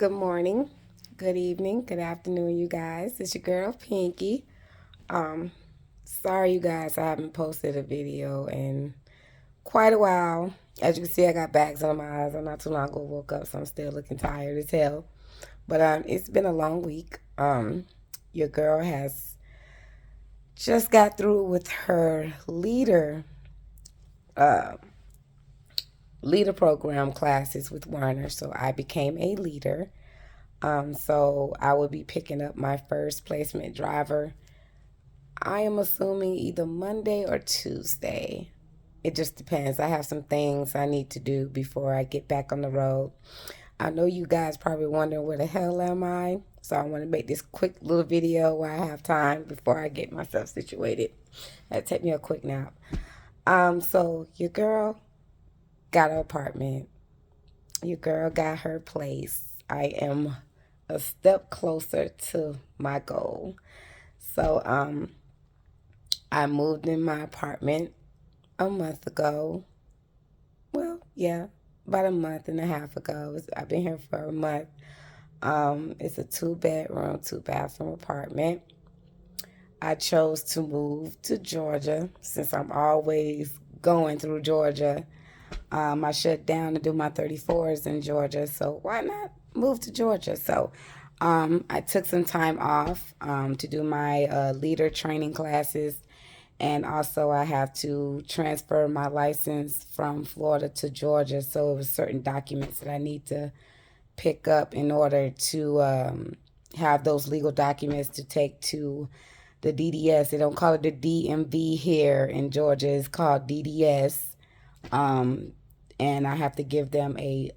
Good morning, good evening, good afternoon, you guys. It's your girl Pinky. Um, Sorry, you guys, I haven't posted a video in quite a while. As you can see, I got bags under my eyes. I'm not too long ago woke up, so I'm still looking tired as hell. But it's been a long week. Your girl has just got through with her uh, leader program classes with Warner, so I became a leader. So I will be picking up my first placement driver. I am assuming either Monday or Tuesday. It just depends. I have some things I need to do before I get back on the road. I know you guys probably wondering where the hell am I? So I want to make this quick little video while I have time before I get myself situated. That take me a quick nap. So your girl got an apartment. Your girl got her place. I am a step closer to my goal. So I moved in my apartment a month ago. Well, yeah, about a month and a half ago. I've been here for a month. It's a 2 bedroom, 2 bathroom apartment. I chose to move to Georgia since I'm always going through Georgia. I shut down to do my 34s in Georgia, so why not move to Georgia? So I took some time off to do my leader training classes, and also I have to transfer my license from Florida to Georgia, so it was certain documents that I need to pick up in order to have those legal documents to take to the DDS. They don't call it the DMV here in Georgia. It's called DDS. Um, and I have to give them a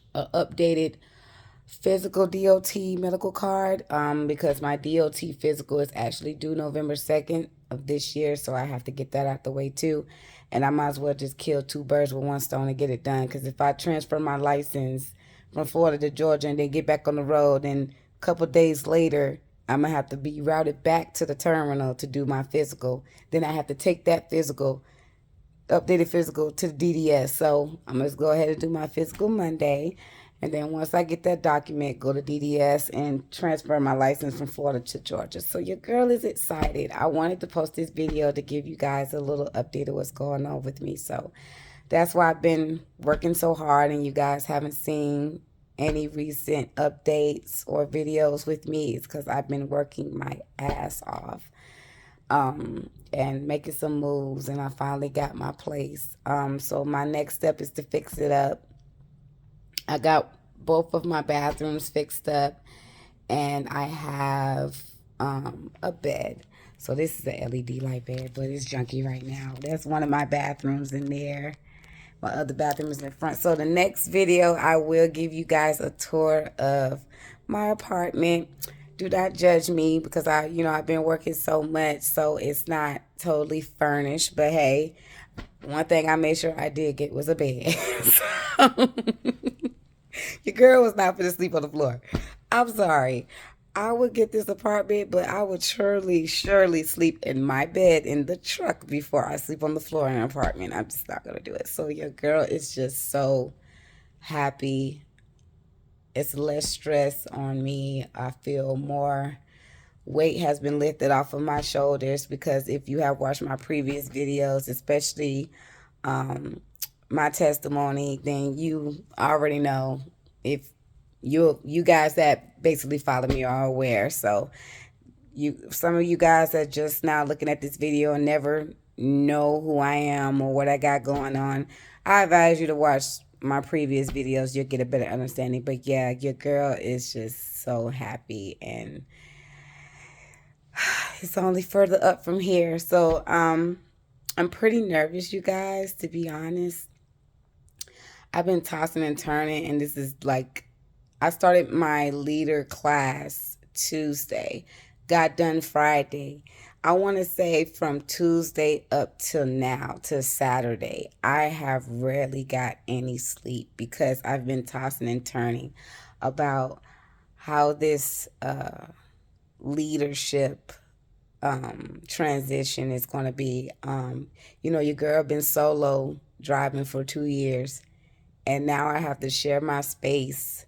updated physical DOT medical card because my DOT physical is actually due November 2nd of this year, so I have to get that out the way too. And I might as well just kill two birds with one stone and get it done, because if I transfer my license from Florida to Georgia and then get back on the road, and a couple days later I'm gonna have to be routed back to the terminal to do my physical. Then I have to take that physical, updated physical, to the DDS. So I'm gonna go ahead and do my physical Monday, and then once I get that document, go to DDS and transfer my license from Florida to Georgia. So your girl is excited. I wanted to post this video to give you guys a little update of what's going on with me. So that's why I've been working so hard, and you guys haven't seen any recent updates or videos with me. It's because I've been working my ass off and making some moves, and I finally got my place. So my next step is to fix it up. I got both of my bathrooms fixed up, and I have a bed. So this is a LED light bed, but it's junky right now. That's one of my bathrooms in there. My other bathroom is in front. So the next video, I will give you guys a tour of my apartment. Do not judge me because I've been working so much, so it's not totally furnished. But hey, one thing I made sure I did get was a bed. So, your girl was not going to sleep on the floor. I'm sorry. I would get this apartment, but I would surely sleep in my bed in the truck before I sleep on the floor in an apartment. I'm just not going to do it. So your girl is just so happy. It's less stress on me. I feel more weight has been lifted off of my shoulders, because if you have watched my previous videos, especially my testimony, then you already know. If you guys that basically follow me are aware. So some of you guys that just now looking at this video and never know who I am or what I got going on, I advise you to watch my previous videos. You'll get a better understanding. But yeah, your girl is just so happy, and it's only further up from here. So I'm pretty nervous, you guys, to be honest. I've been tossing and turning, and this is like, I started my leader class Tuesday, got done Friday. I want to say from Tuesday up till now, to Saturday, I have rarely got any sleep because I've been tossing and turning about how this leadership transition is going to be. Your girl been solo driving for 2 years, And now I have to share my space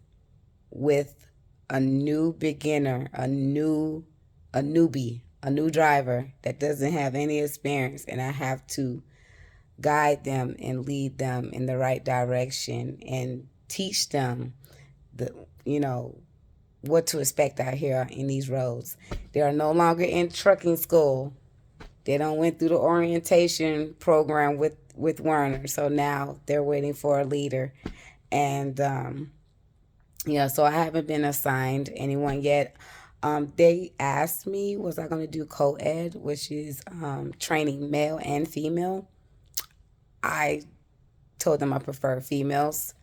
with a new beginner, a newbie, a new driver that doesn't have any experience, and I have to guide them and lead them in the right direction and teach them the what to expect out here in these roads. They are no longer in trucking school. They don't went through the orientation program with Werner, so now they're waiting for a leader. And so I haven't been assigned anyone yet. They asked me, was I going to do co-ed, which is training male and female. I told them I prefer females.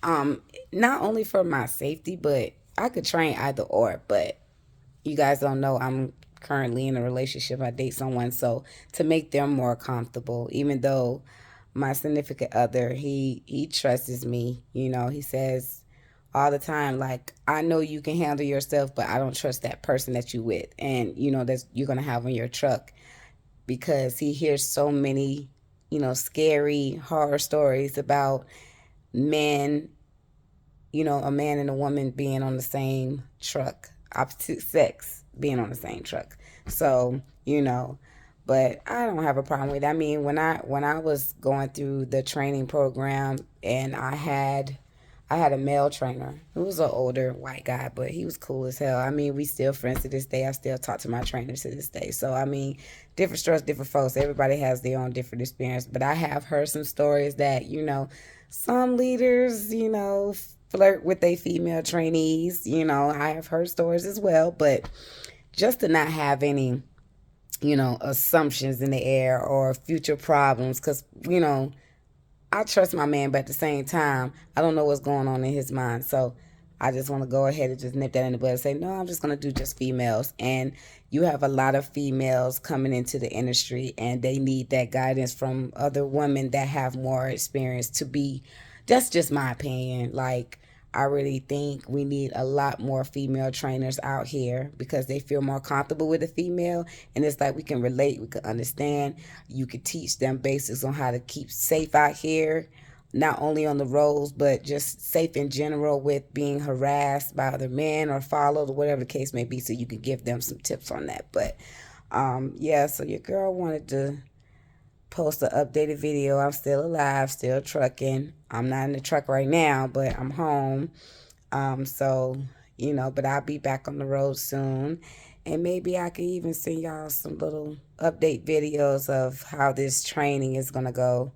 Not only for my safety, but I could train either or. But you guys don't know I'm currently in a relationship. I date someone, so to make them more comfortable, even though my significant other, he trusts me. He says all the time, like, I know you can handle yourself, but I don't trust that person that you with, and that you're gonna have on your truck, because he hears so many scary horror stories about men, a man and a woman being on the same truck, opposite sex being on the same truck. So, but I don't have a problem with it. I mean, when I was going through the training program, and I had a male trainer who was an older white guy, but he was cool as hell. I mean, we still friends to this day. I still talk to my trainer to this day. So, I mean, different strokes, different folks. Everybody has their own different experience. But I have heard some stories that, some leaders, flirt with their female trainees. I have heard stories as well. But just to not have any, assumptions in the air or future problems, because, I trust my man, but at the same time, I don't know what's going on in his mind. So I just want to go ahead and just nip that in the bud and say, no, I'm just going to do just females. And you have a lot of females coming into the industry, and they need that guidance from other women that have more experience to be. That's just my opinion. Like, I really think we need a lot more female trainers out here, because they feel more comfortable with a female, and it's like we can relate, we can understand. You can teach them basics on how to keep safe out here, not only on the roads, but just safe in general with being harassed by other men or followed, or whatever the case may be, so you can give them some tips on that. But yeah, so your girl wanted to post an updated video. I'm still alive, still trucking. I'm not in the truck right now, but I'm home. So, but I'll be back on the road soon. And maybe I could even send y'all some little update videos of how this training is going to go,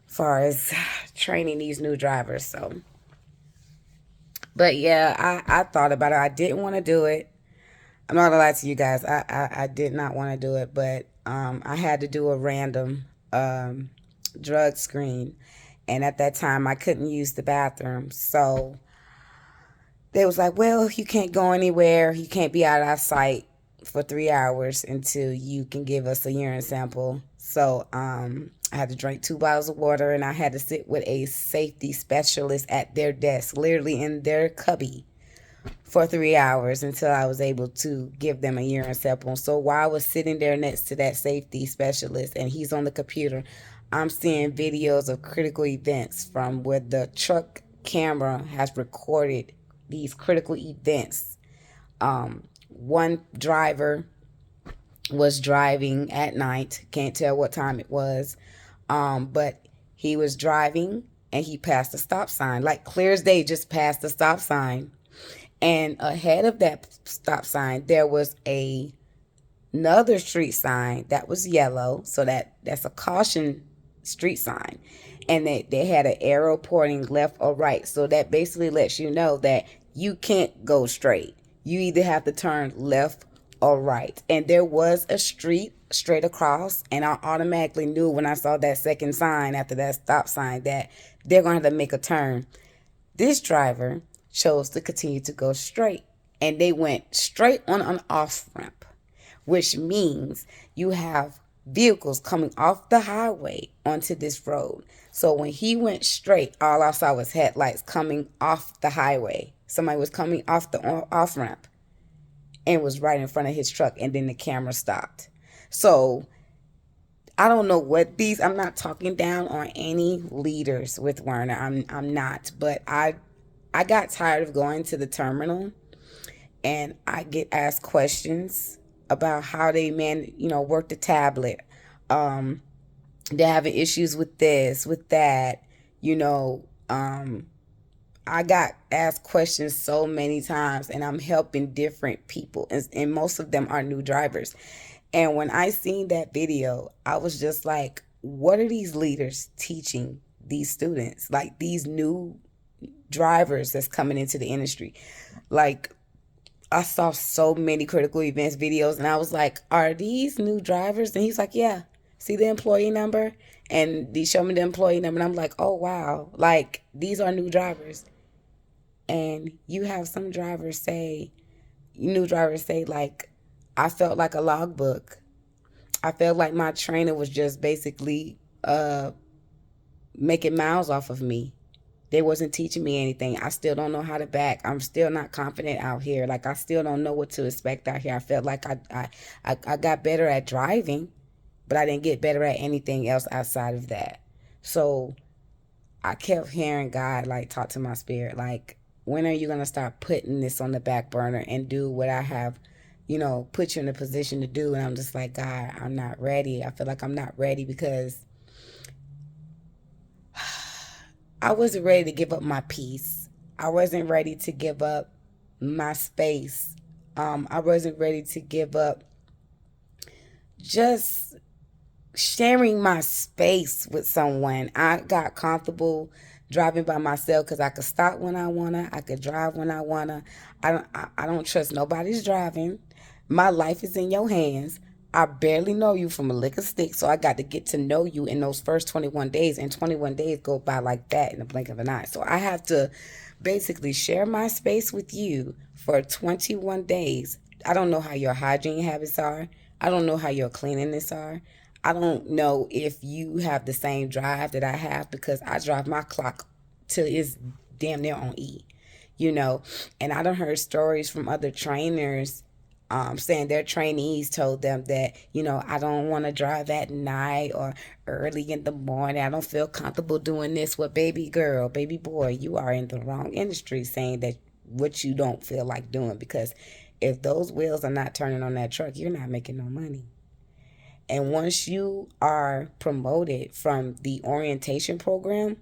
as far as training these new drivers. So, but yeah, I thought about it. I didn't want to do it. I'm not gonna lie to you guys. I did not want to do it, but I had to do a random drug screen, and at that time I couldn't use the bathroom. So they was like, "Well, you can't go anywhere. You can't be out of our sight for 3 hours until you can give us a urine sample." So I had to drink 2 bottles of water, and I had to sit with a safety specialist at their desk, literally in their cubby, for 3 hours until I was able to give them a urine sample. So while I was sitting there next to that safety specialist and he's on the computer, I'm seeing videos of critical events from where the truck camera has recorded these critical events. One driver was driving at night, can't tell what time it was, but he was driving and he passed a stop sign, like clear as day, just passed the stop sign. And ahead of that stop sign, there was another street sign that was yellow. So that's a caution street sign. And they had an arrow pointing left or right. So that basically lets you know that you can't go straight. You either have to turn left or right. And there was a street straight across. And I automatically knew when I saw that second sign after that stop sign that they're going to have to make a turn. This driver chose to continue to go straight, and they went straight on an off ramp, which means you have vehicles coming off the highway onto this road. So when he went straight, all I saw was headlights coming off the highway. Somebody was coming off the off ramp and was right in front of his truck, and then the camera stopped. So I don't know what these. I'm not talking down on any leaders with Werner. I'm not. But I got tired of going to the terminal, and I get asked questions about how they work the tablet. Um, they're having issues with this, with that. You know, I got asked questions so many times, and I'm helping different people, and most of them are new drivers. And when I seen that video, I was just like, what are these leaders teaching these students? Like these new drivers that's coming into the industry. Like, I saw so many critical events videos, and I was like, are these new drivers? And he's like, yeah. See the employee number? And he showed me the employee number, and I'm like, oh wow, like these are new drivers. And you have some drivers say, new drivers say, like, I felt like a logbook. I felt like my trainer was just basically making miles off of me. They wasn't teaching me anything. I still don't know how to back. I'm still not confident out here. Like, I still don't know what to expect out here. I felt like I got better at driving, but I didn't get better at anything else outside of that. So I kept hearing God like talk to my spirit, like, when are you gonna start putting this on the back burner and do what I have, put you in a position to do? And I'm just like, God, I'm not ready. I feel like I'm not ready because I wasn't ready to give up my peace. I wasn't ready to give up my space. I wasn't ready to give up just sharing my space with someone. I got comfortable driving by myself because I could stop when I wanna. I could drive when I wanna. I don't trust nobody's driving. My life is in your hands. I barely know you from a lick of stick, so I got to get to know you in those first 21 days, and 21 days go by like that in the blink of an eye. So I have to basically share my space with you for 21 days. I don't know how your hygiene habits are. I don't know how your cleanliness are. I don't know if you have the same drive that I have, because I drive my clock till it's damn near on E, you know. And I done heard stories from other trainers saying their trainees told them that, I don't want to drive at night or early in the morning. I don't feel comfortable doing this. Well, baby girl, baby boy, you are in the wrong industry saying that what you don't feel like doing, because if those wheels are not turning on that truck, you're not making no money. And once you are promoted from the orientation program,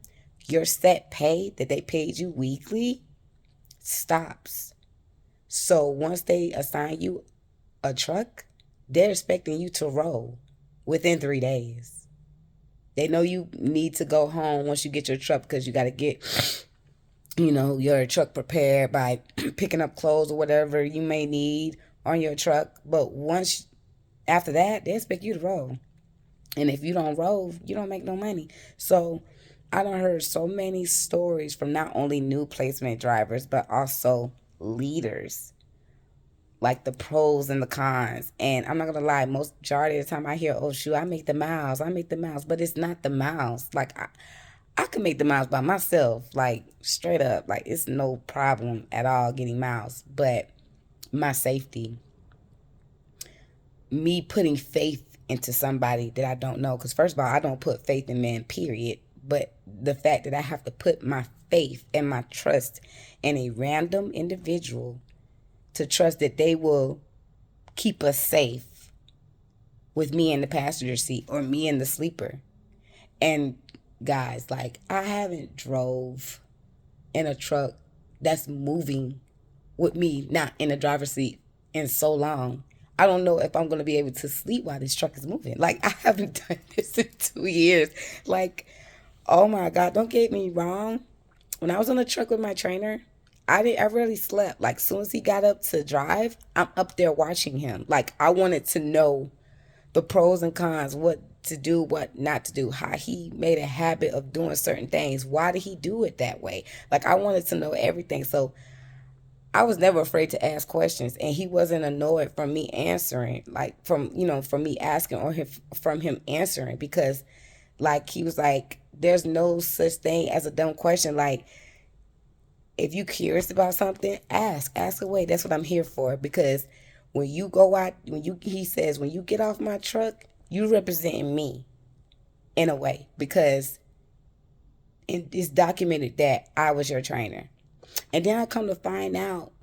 your set pay that they paid you weekly stops. So once they assign you a truck, they're expecting you to roll within 3 days. They know you need to go home once you get your truck, because you got to get, your truck prepared by picking up clothes or whatever you may need on your truck. But once after that, they expect you to roll. And if you don't roll, you don't make no money. So I done heard so many stories from not only new placement drivers, but also leaders, like the pros and the cons. And I'm not gonna lie, most majority of the time I hear, oh shoot, I make the miles, but it's not the miles. Like, I can make the miles by myself, like straight up, like it's no problem at all getting miles. But my safety, me putting faith into somebody that I don't know. Because first of all, I don't put faith in men, period. But the fact that I have to put my faith and my trust in a random individual to trust that they will keep us safe with me in the passenger seat or me in the sleeper. And guys, like, I haven't drove in a truck that's moving with me not in the driver's seat in so long. I don't know if I'm going to be able to sleep while this truck is moving. Like, I haven't done this in 2 years. Like, oh my God, don't get me wrong. When I was on the truck with my trainer, I rarely slept. Like, as soon as he got up to drive, I'm up there watching him. Like, I wanted to know the pros and cons, what to do, what not to do, how he made a habit of doing certain things. Why did he do it that way? Like, I wanted to know everything. So I was never afraid to ask questions, and he wasn't annoyed from me answering, like from me asking or from him answering, because like he was like, there's no such thing as a dumb question. Like, if you curious about something, ask away. That's what I'm here for. Because when you go out, he says, when you get off my truck, You representing me in a way, because it's documented that I was your trainer. And then I come to find out,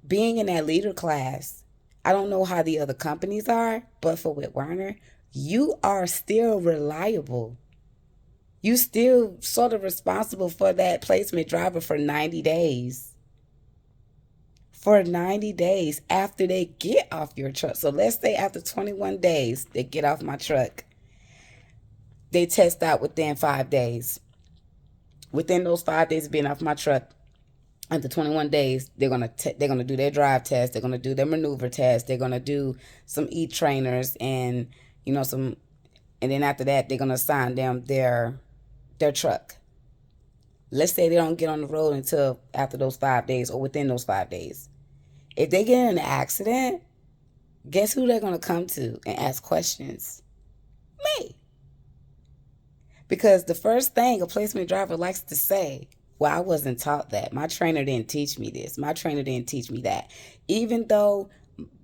being in that leader class, I don't know how the other companies are, but for Whit Werner, you are still reliable. You still sort of responsible for that placement driver for 90 days. For 90 days after they get off your truck. So let's say after 21 days, they get off my truck. They test out within 5 days. Within those 5 days of being off my truck, after 21 days, they're gonna do their drive test. They're gonna do their maneuver test. They're gonna do some trainers and some, and then after that, they're gonna assign them their truck. Let's say they don't get on the road until after those 5 days or within those 5 days. If they get in an accident, guess who they're gonna come to and ask questions? Me. Because the first thing a placement driver likes to say, well, I wasn't taught that. My trainer didn't teach me this. My trainer didn't teach me that. Even though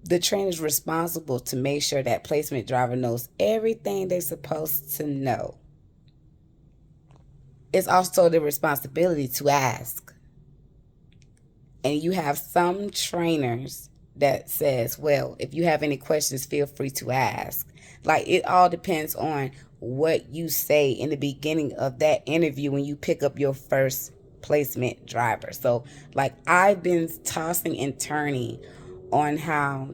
the trainer is responsible to make sure that placement driver knows everything they're supposed to know, it's also the responsibility to ask. And you have some trainers that says, well, if you have any questions, feel free to ask. Like, it all depends on what you say in the beginning of that interview when you pick up your first placement driver. So, like, I've been tossing and turning on how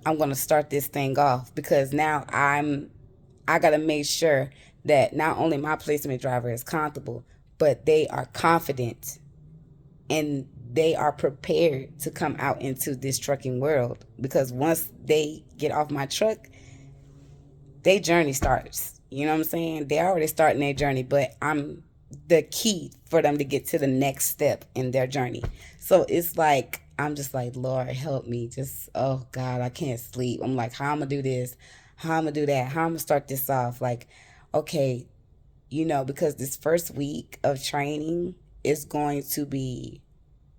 I'm going to start this thing off, because now I got to make sure that not only my placement driver is comfortable, but they are confident and they are prepared to come out into this trucking world. Because once they get off my truck, their journey starts. You know what I'm saying? They're already starting their journey, but I'm the key for them to get to the next step in their journey. So it's like, I'm just like, Lord, help me. Just, oh God, I can't sleep. I'm like, how I'm going to do this? How I'm going to do that? How I'm going to start this off? Like, okay, because this first week of training is going to be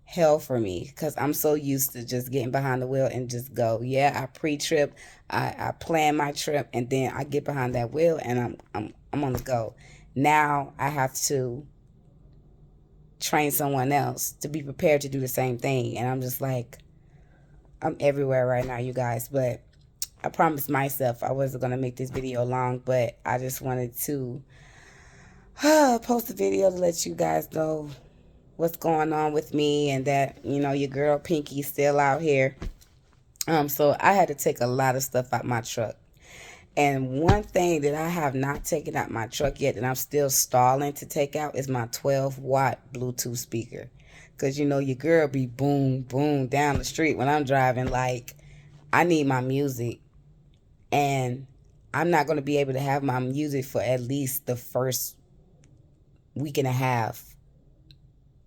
hell for me, because I'm so used to just getting behind the wheel and just go. Yeah, I pre-trip, I plan my trip, and then I get behind that wheel and I'm on the go. Now I have to train someone else to be prepared to do the same thing, and I'm just like, I'm everywhere right now, you guys. But I promised myself I wasn't gonna make this video long, but I just wanted to post a video to let you guys know what's going on with me, and that your girl Pinky's still out here. So I had to take a lot of stuff out my truck, and one thing that I have not taken out my truck yet that I'm still stalling to take out is my 12-watt Bluetooth speaker, because your girl be boom boom down the street when I'm driving. Like, I need my music, and I'm not going to be able to have my music for at least the first week and a half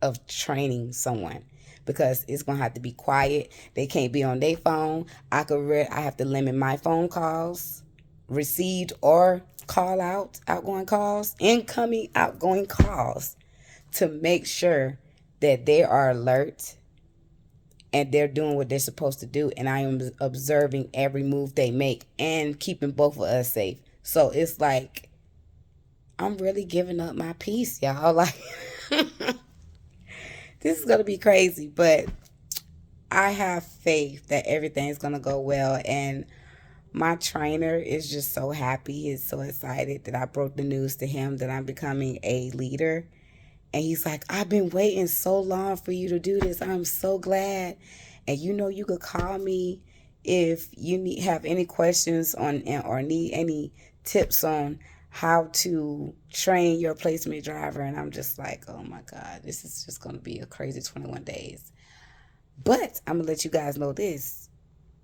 of training someone, because it's gonna have to be quiet. They can't be on their phone. I have to limit my phone calls, received or outgoing calls, incoming, outgoing calls, to make sure that they are alert and they're doing what they're supposed to do, and I am observing every move they make and keeping both of us safe. So it's like, I'm really giving up my peace, y'all. Like, this is going to be crazy, but I have faith that everything's going to go well. And my trainer is just so happy. He's so excited that I broke the news to him that I'm becoming a leader. And he's like, I've been waiting so long for you to do this. I'm so glad. And you could call me if you have any questions on, or need any tips on how to train your placement driver. And I'm just like, oh my God, this is just going to be a crazy 21 days. But I'm going to let you guys know this.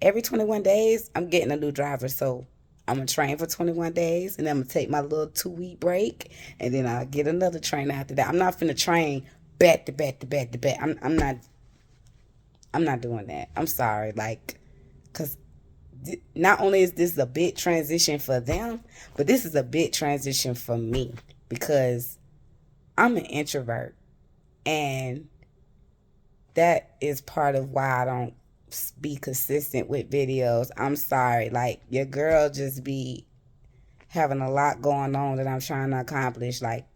Every 21 days, I'm getting a new driver. So I'm going to train for 21 days, and then I'm going to take my little 2-week break, and then I'll get another trainer after that. I'm not finna train back to back to back to back. I'm not doing that. I'm sorry. Like, because not only is this a big transition for them, but this is a big transition for me, because I'm an introvert, and that is part of why I don't be consistent with videos. I'm sorry. Like, your girl just be having a lot going on that I'm trying to accomplish. Like,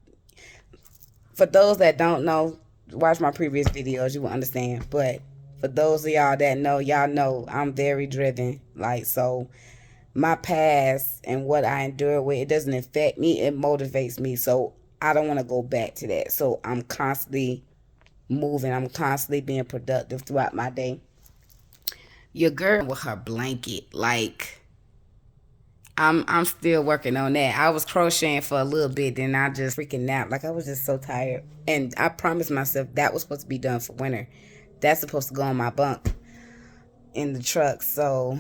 for those that don't know, watch my previous videos, you will understand. But for those of y'all that know, y'all know I'm very driven. Like, so my past and what I endure with, it doesn't affect me, it motivates me. So I don't want to go back to that. So I'm constantly moving, I'm constantly being productive throughout my day. Your girl with her blanket, like, I'm still working on that. I was crocheting for a little bit, then I just freaking napped. Like, I was just so tired. And I promised myself that was supposed to be done for winter. That's supposed to go on my bunk in the truck. So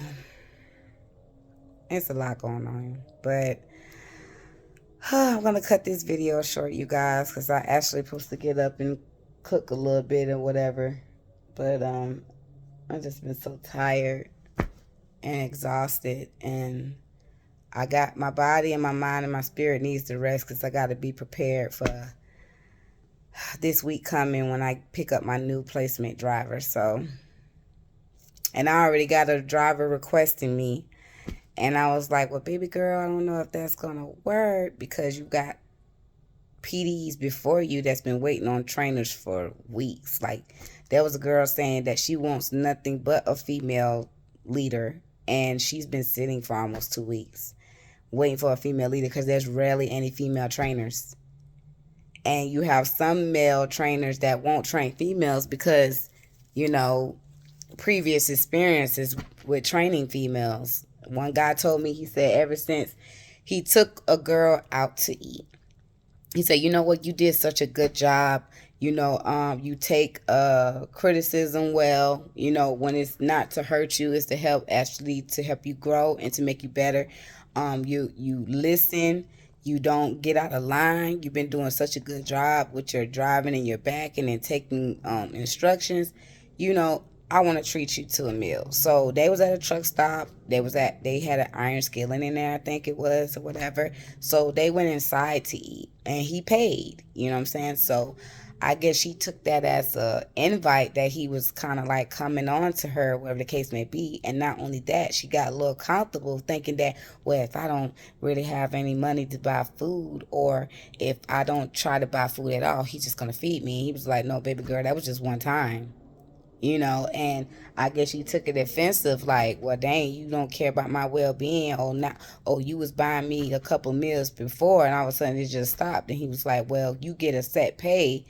it's a lot going on. But I'm gonna cut this video short, you guys, because I actually supposed to get up and cook a little bit or whatever. But I've just been so tired and exhausted, and I got my body and my mind and my spirit needs to rest because I got to be prepared for this week coming when I pick up my new placement driver. So, and I already got a driver requesting me, and I was like, well, baby girl, I don't know if that's gonna work because you got PDs before you that's been waiting on trainers for weeks. Like, there was a girl saying that she wants nothing but a female leader, and she's been sitting for almost 2 weeks waiting for a female leader because there's rarely any female trainers. And you have some male trainers that won't train females because, you know, previous experiences with training females. One guy told me, he said, ever since he took a girl out to eat, he said, you know what, you did such a good job. You know, you take criticism well. You know, when it's not to hurt you, it's to help, actually to help you grow and to make you better. You listen. You don't get out of line. You've been doing such a good job with your driving and your backing and taking instructions. You know, I want to treat you to a meal. So they was at a truck stop. They had an iron skillet in there, I think it was, or whatever. So they went inside to eat and he paid, you know what I'm saying? So I guess she took that as a invite that he was kind of like coming on to her, whatever the case may be. And not only that, she got a little comfortable thinking that, well, if I don't really have any money to buy food, or if I don't try to buy food at all, he's just going to feed me. He was like, no, baby girl, that was just one time. You know, and I guess she took it offensive, like, well, dang, you don't care about my well-being, or not, oh, you was buying me a couple meals before and all of a sudden it just stopped. And he was like, well, you get a set pay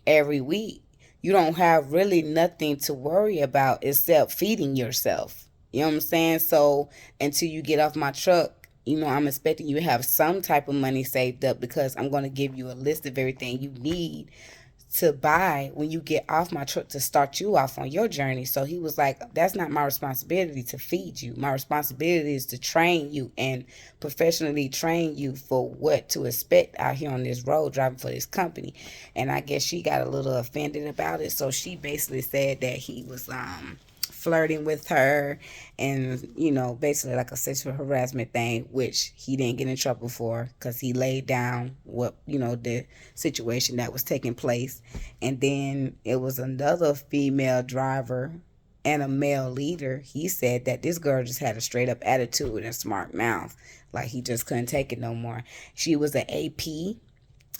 every week. You don't have really nothing to worry about except feeding yourself. You know what I'm saying? So until you get off my truck, you know, I'm expecting you to have some type of money saved up, because I'm going to give you a list of everything you need to buy when you get off my truck to start you off on your journey. So he was like, that's not my responsibility to feed you. My responsibility is to train you and professionally train you for what to expect out here on this road driving for this company. And I guess she got a little offended about it. So she basically said that he was flirting with her, and, you know, basically like a sexual harassment thing, which he didn't get in trouble for because he laid down what, you know, the situation that was taking place. And then it was another female driver and a male leader. He said that this girl just had a straight up attitude and a smart mouth, like he just couldn't take it no more. She was an AP,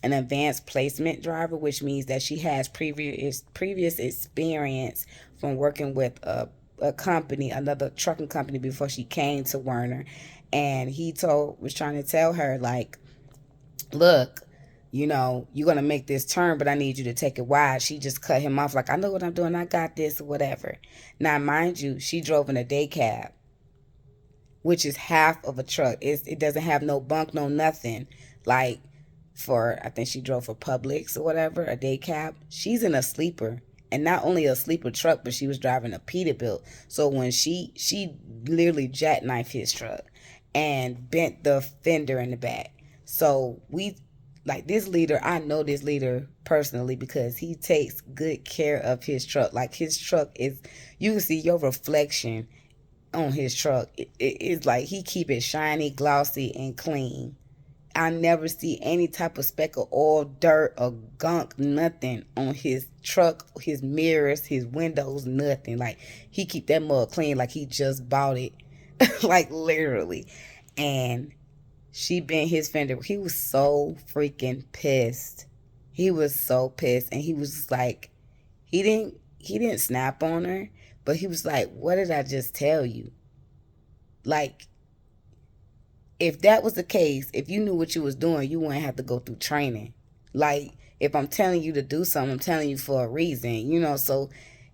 an advanced placement driver, which means that she has previous experience from working with a company, another trucking company, before she came to Werner. And he was trying to tell her, like, look, you know, you're gonna make this turn, but I need you to take it wide. She just cut him off, like, I know what I'm doing, I got this, or whatever. Now, mind you, she drove in a day cab, which is half of a truck. It doesn't have no bunk, no nothing. Like, I think she drove for Publix or whatever, a day cab. She's in a sleeper, and not only a sleeper truck, but she was driving a Peterbilt. So when she literally jackknifed his truck and bent the fender in the back. So like, this leader, I know this leader personally because he takes good care of his truck. Like, his truck is, you can see your reflection on his truck. It's like he keep it shiny, glossy, and clean. I never see any type of speck of oil, dirt, or gunk, nothing on his truck, his mirrors, his windows, nothing. Like, he keep that mug clean like he just bought it, like, literally. And She bent his fender. He was so freaking pissed. He was so pissed, and he was like, he didn't snap on her, but he was like, "What did I just tell you?" Like, if that was the case, if you knew what you was doing, you wouldn't have to go through training. Like, if I'm telling you to do something, I'm telling you for a reason, So,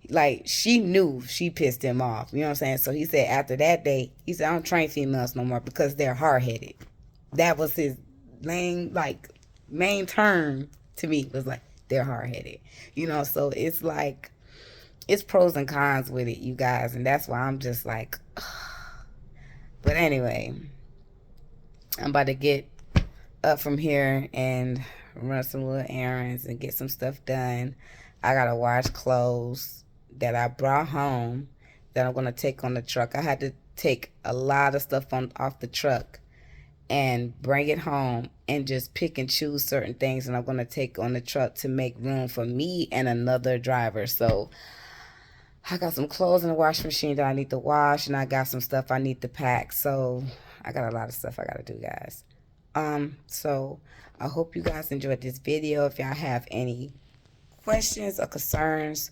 like, she knew she pissed him off. You know what I'm saying? So he said after that day, he said, "I don't train females no more because they're hard headed." That was his main term to me, was like, they're hard headed. So it's like, it's pros and cons with it, you guys, and that's why I'm just like, but anyway, I'm about to get up from here and run some little errands and get some stuff done. I gotta wash clothes that I brought home that I'm gonna take on the truck. I had to take a lot of stuff off the truck and bring it home and just pick and choose certain things, and I'm gonna take on the truck to make room for me and another driver. So I got some clothes in the washing machine that I need to wash, and I got some stuff I need to pack. So I got a lot of stuff I gotta do, guys. So I hope you guys enjoyed this video. If y'all have any questions or concerns,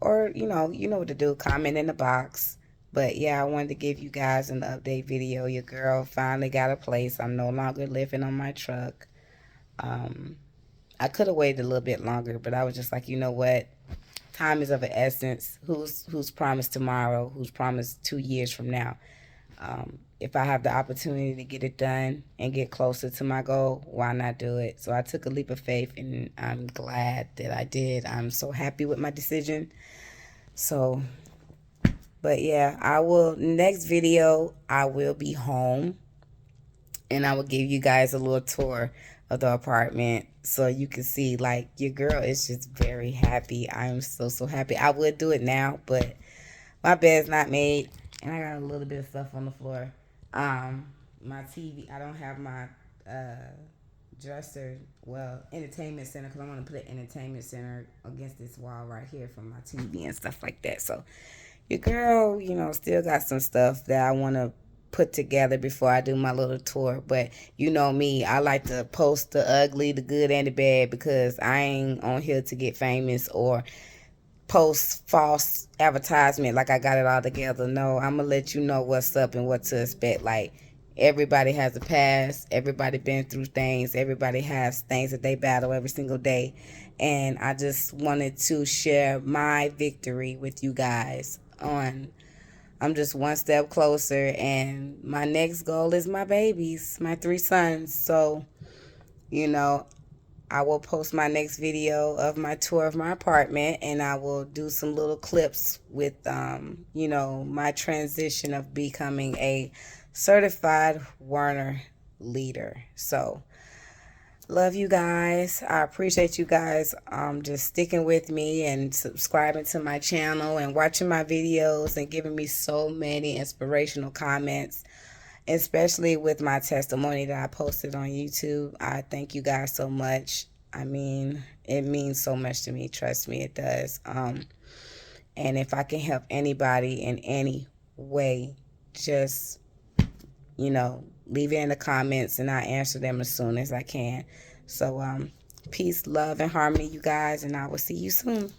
or you know what to do, comment in the box. But yeah, I wanted to give you guys an update video. Your girl finally got a place. I'm no longer living on my truck. I could have waited a little bit longer, but I was just like, you know what? Time is of an essence. Who's promised tomorrow? Who's promised 2 years from now? If I have the opportunity to get it done and get closer to my goal, why not do it? So I took a leap of faith, and I'm glad that I did. I'm so happy with my decision. So, but yeah, next video, I will be home, and I will give you guys a little tour of the apartment so you can see, like, your girl is just very happy. I am so, so happy. I would do it now, but my bed's not made, and I got a little bit of stuff on the floor. My TV, I don't have my dresser, entertainment center, because I want to put an entertainment center against this wall right here for my TV and stuff like that. So your girl, still got some stuff that I want to put together before I do my little tour. But you know me, I like to post the ugly, the good, and the bad, because I ain't on here to get famous or post false advertisement like I got it all together. No, I'm gonna let you know what's up and what to expect. Like, everybody has a past, everybody been through things, everybody has things that they battle every single day, and I just wanted to share my victory with you guys. I'm just one step closer, and my next goal is my babies, my 3 sons. So you know I will post my next video of my tour of my apartment, and I will do some little clips with, my transition of becoming a certified Werner leader. So, love you guys. I appreciate you guys just sticking with me and subscribing to my channel and watching my videos and giving me so many inspirational comments, especially with my testimony that I posted on YouTube. I thank you guys so much. I mean, it means so much to me. Trust me, it does. And if I can help anybody in any way, just, leave it in the comments, and I answer them as soon as I can. So, peace, love, and harmony, you guys, and I will see you soon.